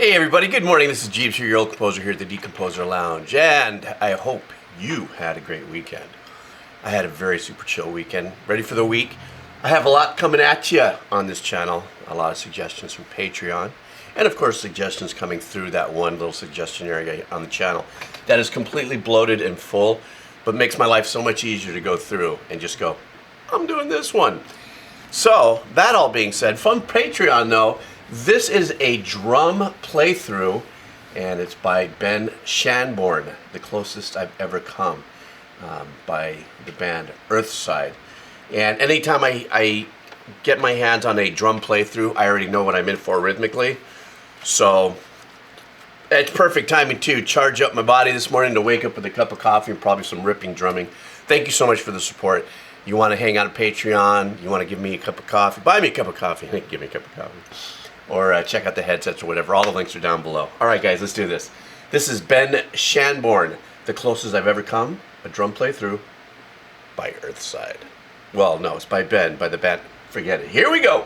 Hey everybody, good morning. This is Geebz, your old composer here at the Decomposer Lounge, and I hope you had a great weekend. I had a very super chill weekend. Ready for the week? I have a lot coming at you on this channel. A lot of suggestions from Patreon, and of course suggestions coming through that one little suggestion area on the channel that is completely bloated and full, but makes my life so much easier to go through and just go, I'm doing this one. So, that all being said, from Patreon though, this is a drum playthrough, and it's by Ben Shanbrom, the closest I've ever come, by the band Earthside. And anytime I get my hands on a drum playthrough, I already know what I'm in for rhythmically. So it's perfect timing to charge up my body this morning to wake up with a cup of coffee and probably some ripping drumming. Thank you so much for the support. You want to hang out on Patreon, you want to give me a cup of coffee, buy me a cup of coffee, give me a cup of coffee. Or check out the headsets or whatever. All the links are down below. All right, guys, let's do this. This is Ben Shanbrom, the closest I've ever come, a drum playthrough by Earthside. Well, no, it's by Ben, by the band. Forget it. Here we go.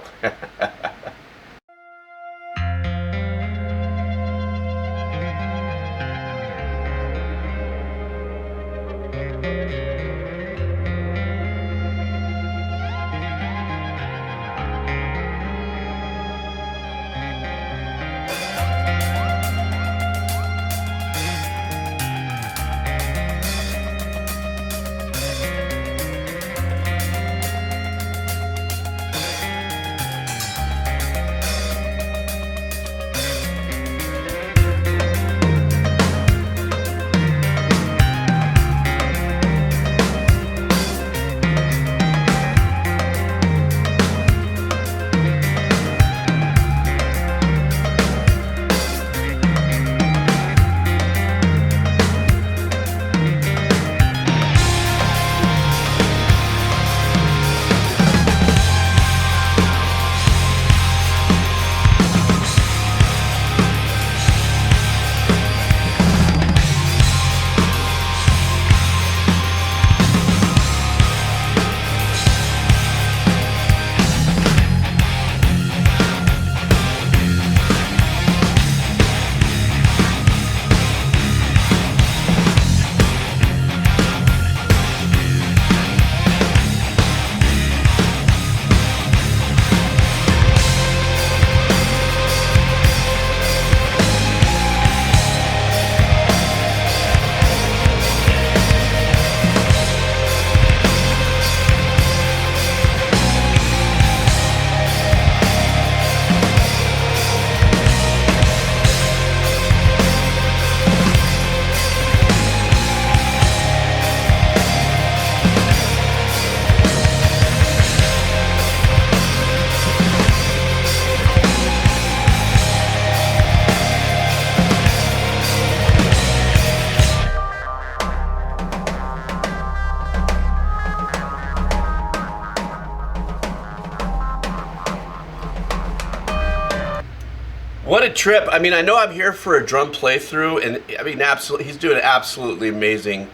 What a trip. I mean, I know I'm here for a drum playthrough, and I mean, absolutely, he's doing an absolutely amazing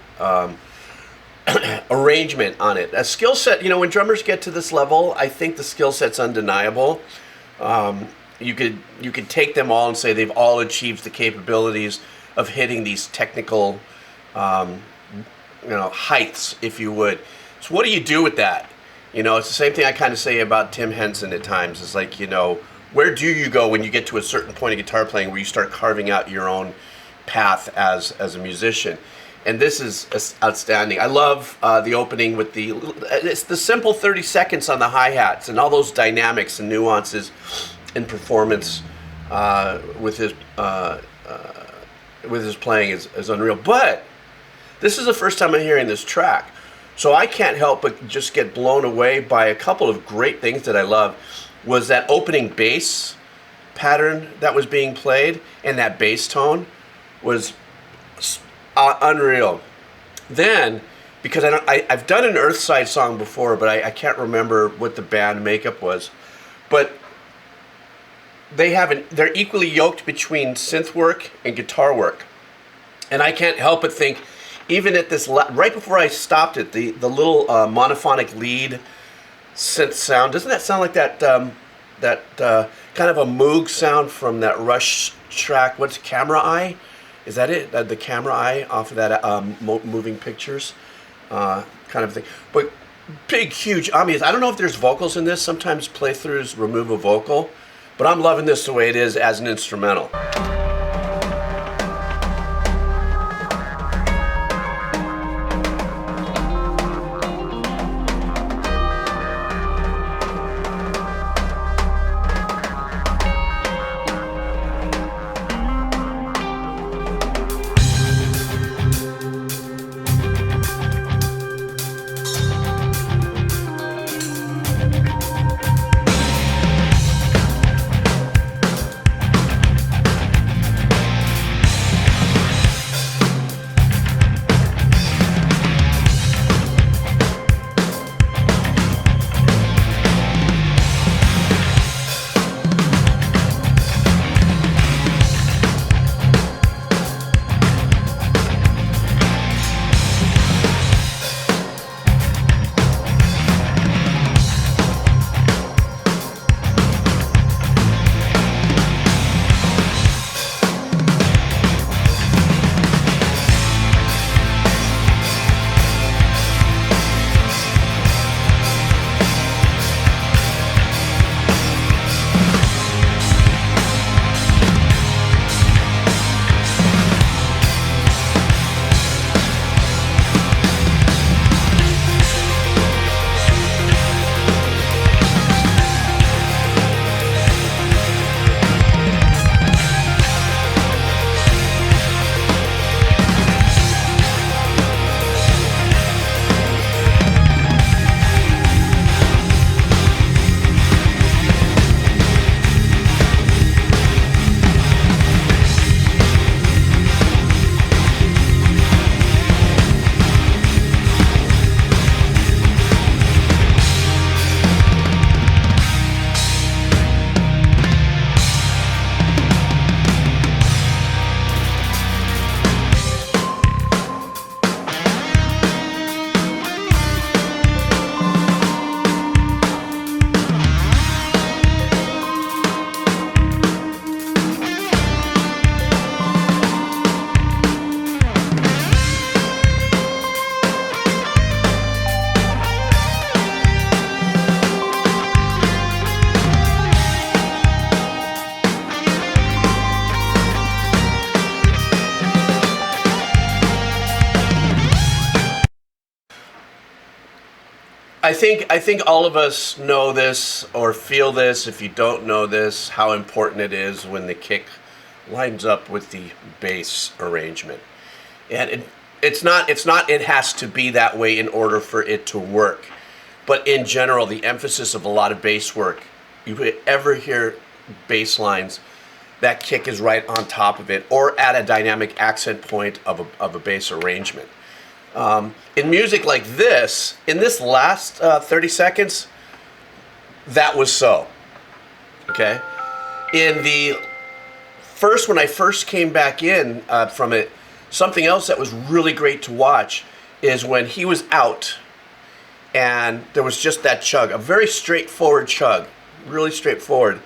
arrangement on it. A skill set, you know, when drummers get to this level, I think the skill set's undeniable. You could take them all and say they've all achieved the capabilities of hitting these technical, heights, if you would. So what do you do with that? You know, it's the same thing I kind of say about Tim Henson at times. It's like, you know, where do you go when you get to a certain point of guitar playing where you start carving out your own path as a musician? And this is outstanding. I love the opening with it's the simple 30 seconds on the hi-hats and all those dynamics and nuances in performance with his playing is unreal. But this is the first time I'm hearing this track, so I can't help but just get blown away by a couple of great things that I love. Was that opening bass pattern that was being played, and that bass tone was unreal. Then, because I've done an Earthside song before, but I can't remember what the band makeup was, but they're equally yoked between synth work and guitar work. And I can't help but think, even at this, right before I stopped it, the little monophonic lead synth sound, doesn't that sound like that kind of a Moog sound from that Rush track, what's Camera Eye? Is that it? The Camera Eye off of that moving pictures kind of thing. But big, huge ambience. I don't know if there's vocals in this. Sometimes playthroughs remove a vocal, but I'm loving this the way it is as an instrumental. I think all of us know this or feel this. If you don't know this, how important it is when the kick lines up with the bass arrangement. And it's not it has to be that way in order for it to work. But in general, the emphasis of a lot of bass work, you ever hear bass lines, that kick is right on top of it or at a dynamic accent point of a bass arrangement. In music like this, in this last 30 seconds, that was so. Okay? In the first, when I first came back in from it, something else that was really great to watch is when he was out and there was just that chug, a very straightforward chug, really straightforward.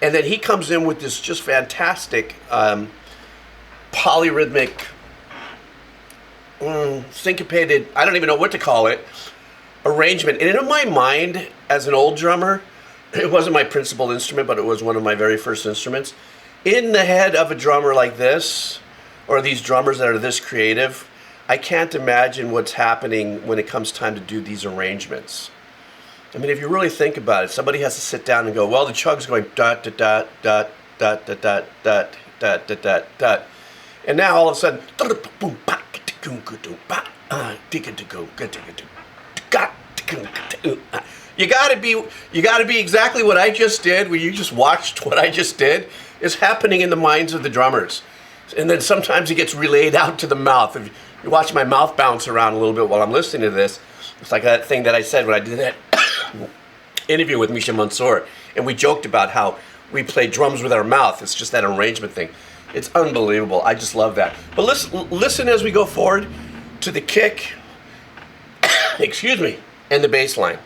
And then he comes in with this just fantastic polyrhythmic, syncopated, I don't even know what to call it, arrangement. And in my mind, as an old drummer, it wasn't my principal instrument, but it was one of my very first instruments. In the head of a drummer like this, or these drummers that are this creative, I can't imagine what's happening when it comes time to do these arrangements. I mean, if you really think about it, somebody has to sit down and go, well, the chug's going dot, dot, dot, dot, dot, dot, dot, dot, dot, dot, dot, dot. And now all of a sudden, you gotta be exactly what I just did, where you just watched what I just did, is happening in the minds of the drummers. And then sometimes it gets relayed out to the mouth. If you watch my mouth bounce around a little bit while I'm listening to this, it's like that thing that I said when I did that interview with Misha Mansour, and we joked about how we play drums with our mouth. It's just that arrangement thing. It's unbelievable. I just love that. But listen as we go forward to the kick, excuse me, and the bass line.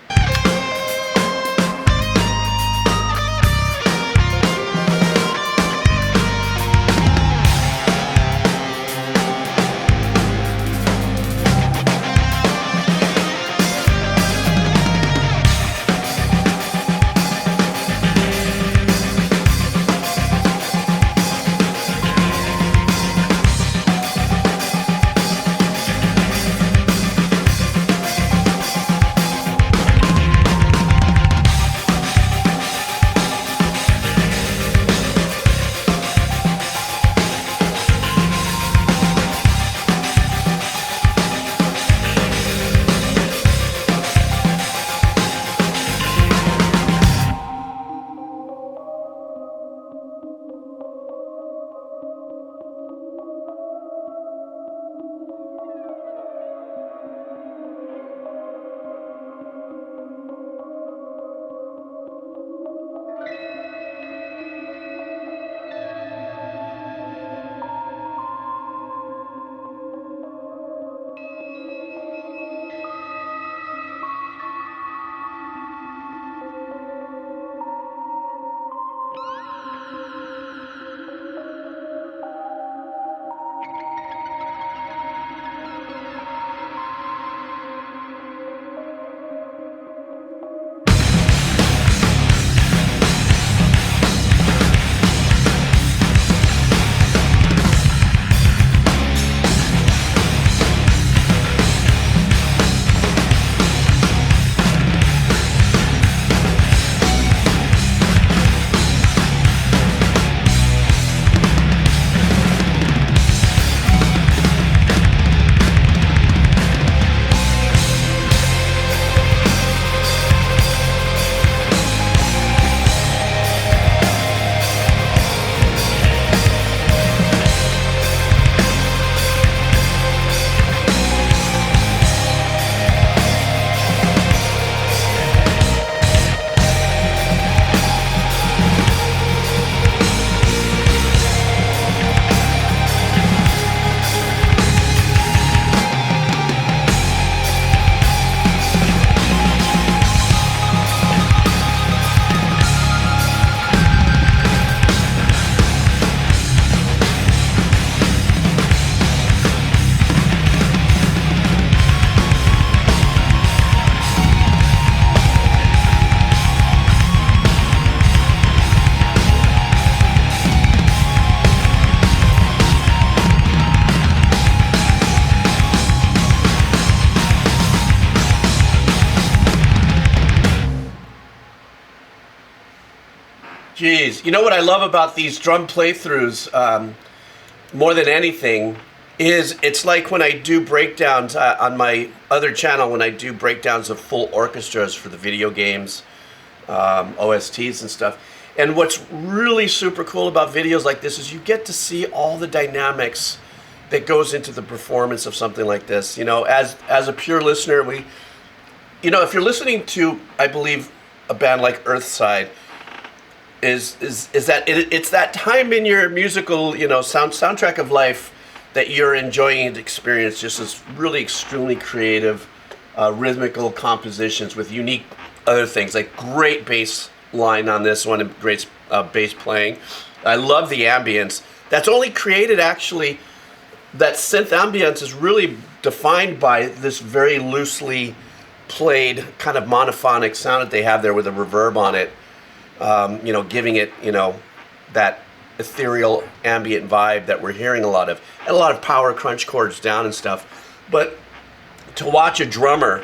Geez, you know what I love about these drum playthroughs more than anything is it's like when I do breakdowns on my other channel, when I do breakdowns of full orchestras for the video games, OSTs and stuff. And what's really super cool about videos like this is you get to see all the dynamics that goes into the performance of something like this. You know, as a pure listener, if you're listening to, I believe, a band like Earthside, is that it's that time in your musical, soundtrack of life that you're enjoying the experience. Just as really extremely creative, rhythmical compositions with unique other things, like great bass line on this one and great bass playing. I love the ambience. That's only created actually. That synth ambience is really defined by this very loosely played kind of monophonic sound that they have there with a reverb on it. Giving it, that ethereal ambient vibe that we're hearing a lot of. And a lot of power crunch chords down and stuff. But to watch a drummer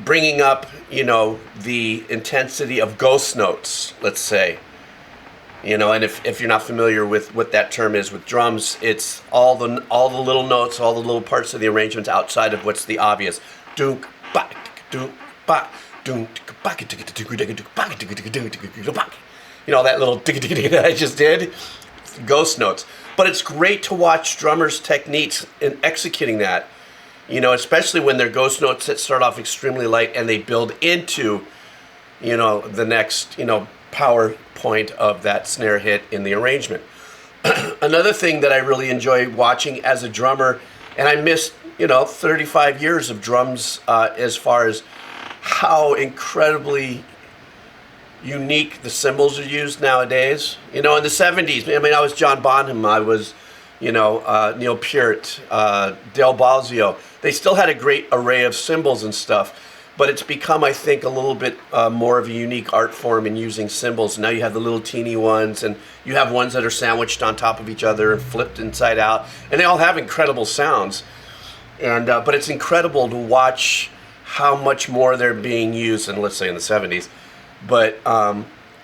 bringing up, the intensity of ghost notes, let's say, and if you're not familiar with what that term is with drums, it's all the little notes, all the little parts of the arrangements outside of what's the obvious. Dunk, ba, dunk, ba. That little that I just did, ghost notes. But it's great to watch drummers' techniques in executing that, especially when they're ghost notes that start off extremely light and they build into, the next, power point of that snare hit in the arrangement. Another thing that I really enjoy watching as a drummer, and I missed, 35 years of drums as far as how incredibly unique the cymbals are used nowadays. In the 70s, I was John Bonham, I was, Neil Peart, Del Balzio. They still had a great array of cymbals and stuff, but it's become, I think, a little bit more of a unique art form in using cymbals. Now you have the little teeny ones, and you have ones that are sandwiched on top of each other and flipped inside out, and they all have incredible sounds. And but it's incredible to watch how much more they're being used in, let's say, in the 70s. But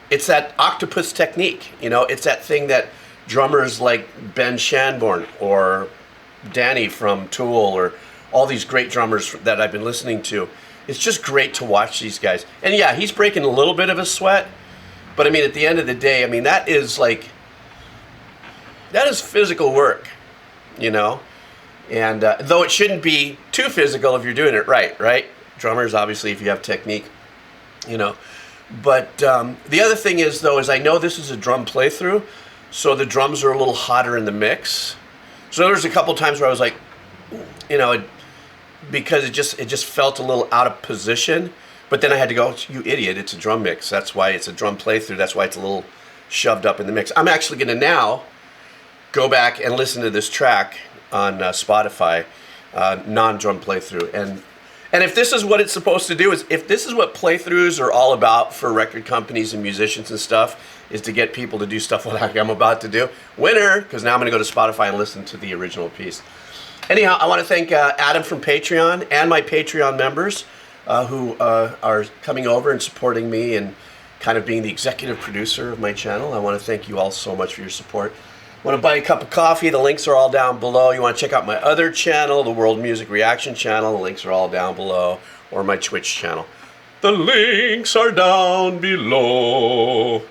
it's that octopus technique, it's that thing that drummers like Ben Shanbrom or Danny from Tool or all these great drummers that I've been listening to, it's just great to watch these guys. And yeah, he's breaking a little bit of a sweat, but at the end of the day, that is physical work, and though it shouldn't be too physical if you're doing it right? Drummers, obviously, if you have technique, But the other thing is, though, is I know this is a drum playthrough, so the drums are a little hotter in the mix. So there's a couple times where I was like, because it just felt a little out of position. But then I had to go, you idiot, it's a drum mix. That's why it's a drum playthrough. That's why it's a little shoved up in the mix. I'm actually going to now go back and listen to this track on Spotify, non-drum playthrough. And if this is what it's supposed to do, is if this is what playthroughs are all about for record companies and musicians and stuff, is to get people to do stuff like I'm about to do, winner, because now I'm going to go to Spotify and listen to the original piece. Anyhow, I want to thank Adam from Patreon and my Patreon members who are coming over and supporting me and kind of being the executive producer of my channel. I want to thank you all so much for your support. Want to buy a cup of coffee? The links are all down below. You want to check out my other channel, the World Music Reaction channel. The links are all down below. Or my Twitch channel. The links are down below.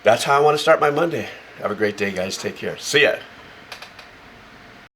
That's how I want to start my Monday. Have a great day, guys. Take care. See ya.